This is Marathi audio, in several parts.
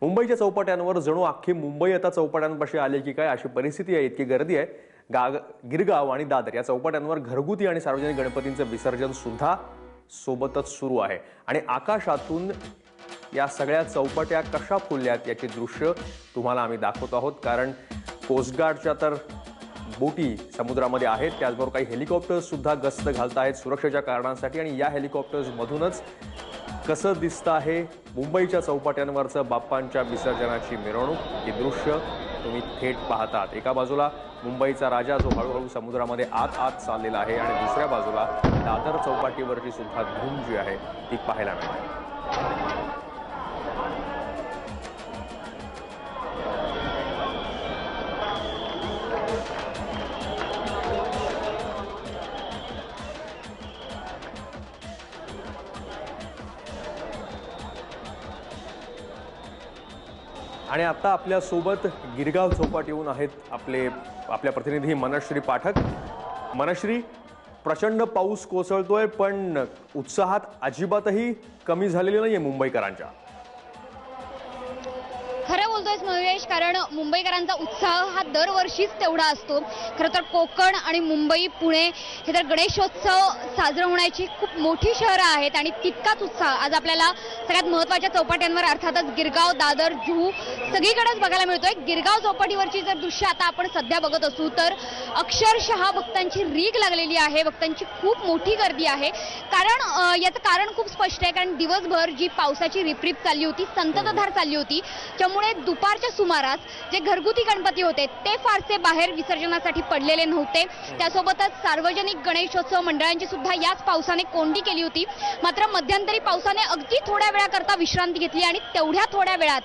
मुंबईच्या चौपाट्यांवर जणू अख्खी मुंबई आता चौपाट्यांपाशी आली की काय अशी परिस्थिती आहे। इतकी गर्दी आहे। गिरगाव आणि दादर या चौपाट्यांवर घरगुती आणि सार्वजनिक गणपतींचं विसर्जन सुद्धा सोबतच सुरू आहे आणि आकाशातून या सगळ्या चौपाट्या कशा फुलल्यात याची दृश्य तुम्हाला आम्ही दाखवत आहोत। कारण कोस्ट गार्डच्या तर बोटी समुद्रामध्ये आहेत, त्याचबरोबर काही हेलिकॉप्टर्स सुद्धा गस्त घालत आहेत सुरक्षेच्या कारणांसाठी। आणि या हेलिकॉप्टर्स मधूनच कसं दिसतं आहे मुंबईच्या चौपाट्यांवरचं बाप्पांच्या विसर्जनाची मिरवणूक, हे दृश्य तुम्ही थेट पाहतात। एका बाजूला मुंबईचा राजा जो हळूहळू समुद्रामध्ये आत चाललेला आहे आणि दुसऱ्या बाजूला दादर चौपाटीवरची सुद्धा धूम जी आहे ती पाहायला मिळते। आणि आता आपल्या सोबत गिरगाव चौपाटीहून आहेत आपल्या प्रतिनिधी मनश्री पाठक। मनश्री, प्रचंड पाऊस कोसळतोय पण उत्साहात अजिबातही कमी झालेली नाहीये मुंबईकरांच्या। खरं बोलतोयस महेश, कारण मुंबईकरांचा उत्साह हा दरवर्षीच तेवढा असतो। खरं तर कोकण आणि मुंबई, पुणे हे तर गणेशोत्सव साजरा होण्याची खूप मोठी शहरं आहेत आणि तितकाच उत्साह आज आपल्याला सगळ्यात महत्त्वाच्या चौपाट्यांवर अर्थातच गिरगाव, दादर, जुहू सगळीकडेच बघायला मिळतोय। गिरगाव चौपाटीवरची जर दृश्य आता आपण सध्या बघत असू तर अक्षरशः भक्तांची रीघ लागलेली आहे, भक्तांची खूप मोठी गर्दी आहे। कारण याचं कारण खूप स्पष्ट आहे, कारण दिवसभर जी पावसाची रिपरिप चालली होती, संततधार चालली होती, त्यामुळे दुपारच्या सुमारास जे घरगुती गणपती होते ते फारसे बाहेर विसर्जनासाठी पडलेले नव्हते। त्यासोबतच सार्वजनिक गणेशोत्सव मंडळांची सुद्धा याच पावसाने कोंडी केली होती। मात्र मध्यंतरी पावसाने अगदी थोड्या वेळाकरता विश्रांती घेतली आणि तेवढ्या थोड्या वेळात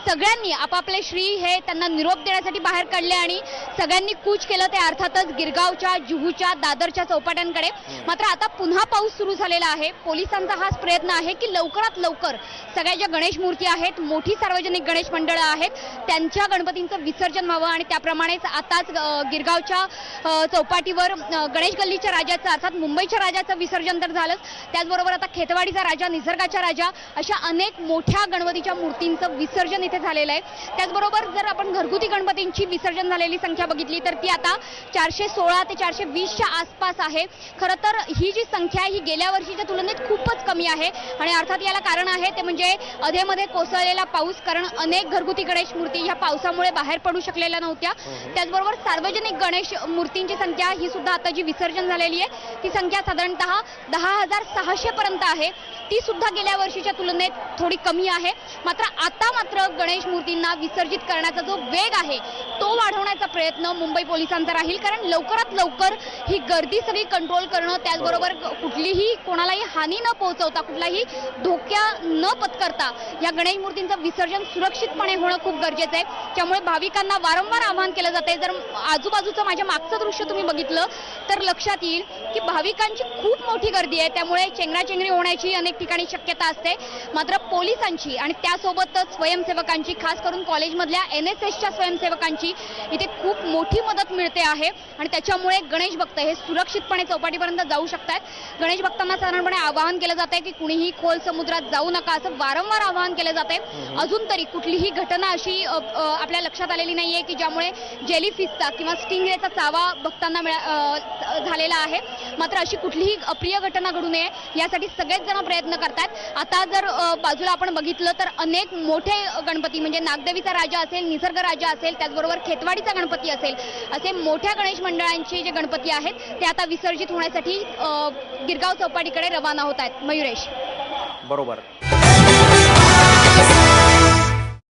सगळ्यांनी आपापले श्री हे त्यांना निरोप देण्यासाठी बाहेर काढले आणि सगळ्यांनी कूच केलं ते अर्थातच गिरगावच्या, जुहूच्या, दादरच्या चौपाट्यांकडे। मात्र आता पुन्हा पाऊस सुरू झालेला आहे। पोलिसांचा हाच प्रयत्न आहे की लवकरात लवकर सगळ्या ज्या गणेश मूर्ती आहेत, मोठी सार्वजनिक गणेश मंडळं आहेत, त्यांच्या गणपतींचं विसर्जन व्हावं आणि त्याप्रमाणेच आताच गिरगावच्या चौपाटीवर गणेश गल्लीच्या राजाचं अर्थात मुंबईच्या राजाचं विसर्जन तर झालंच, त्याचबरोबर आता खेतवाडीचा राजा, निसर्गाच्या राजा अशा अनेक मोठ्या गणपतीच्या मूर्तींचं विसर्जन झालेलं आहे। त्याचबरोबर जर आपण घरगुती गणपतींची विसर्जन झालेली संख्या बघितली तर ती आता 416 ते 420च्या आसपास आहे। खरं तर ही जी संख्या आहे ही गेल्या वर्षीच्या तुलनेत खूपच कमी आहे आणि अर्थात याला कारण आहे ते म्हणजे अधेमध्ये कोसळलेला पाऊस, कारण अनेक घरगुती गणेश मूर्ती ह्या पावसामुळे बाहेर पडू शकलेल्या नव्हत्या। त्याचबरोबर सार्वजनिक गणेश मूर्तींची संख्या ही सुद्धा आता जी विसर्जन झालेली आहे ती संख्या साधारणतः 10,600 पर्यंत आहे, ती सुद्धा गेल्या वर्षीच्या तुलनेत थोडी कमी आहे। मात्र गणेश मूर्तींना विसर्जित करण्याचा जो वेग आहे तो वाढवण्याचा प्रयत्न मुंबई पोलिसांचा राहील, कारण लवकरात लवकर ही गर्दी सगळी कंट्रोल करणं, त्याचबरोबर कुठलीही कोणालाही हानी न पोहोचवता, कुठलाही धोका न पत्करता या गणेश मूर्तींचं विसर्जन सुरक्षितपणे होणं खूप गरजेचं आहे। त्यामुळे भाविकांना वारंवार आवाहन केलं जाते। जर आजूबाजूचं माझ्या मागचं दृश्य तुम्ही बघितलं तर लक्षात येईल की भाविकांची खूप मोठी गर्दी आहे, त्यामुळे चेंगराचेंगरी होण्याची अनेक ठिकाणी शक्यता असते। मात्र पोलिसांची आणि त्यासोबतच स्वयंसेवकांची, खास करून कॉलेजमधल्या NSSच्या स्वयंसेवकांची इथे खूप मोठी मदत मिळते आहे आणि त्याच्यामुळे गणेश भक्त हे सुरक्षितपणे चौपाटीपर्यंत जाऊ शकतात। गणेश भक्तांना साधारणपणे आवाहन केलं जाते की कुणीही खोल समुद्रात जाऊ नका, असं वारंवार आवाहन केलं जाते। अजून तरी कुठलीही घटना अशी आपल्या लक्षात आलेली नाहीये की ज्यामुळे जेलीफिशचा किंवा स्टिंगरेचा चावा भक्तांना झालेला आहे। मात्र अशी कुठलीही अप्रिय घटना घडू नये यासाठी सगळेच जण प्रयत्न करतात। आता जर बाजूला आपण बघितलं तर अनेक मोठे गणपती म्हणजे नागदेवीचा राजा असेल, निसर्ग राजा असेल, त्याचबरोबर खेतवाडीचा गणपती असेल, असे मोठ्या गणेश मंडळांचे जे गणपती आहेत ते आता विसर्जित होण्यासाठी गिरगाव चौपाटीकडे रवाना होत आहेत। मयुरेश, बरोबर।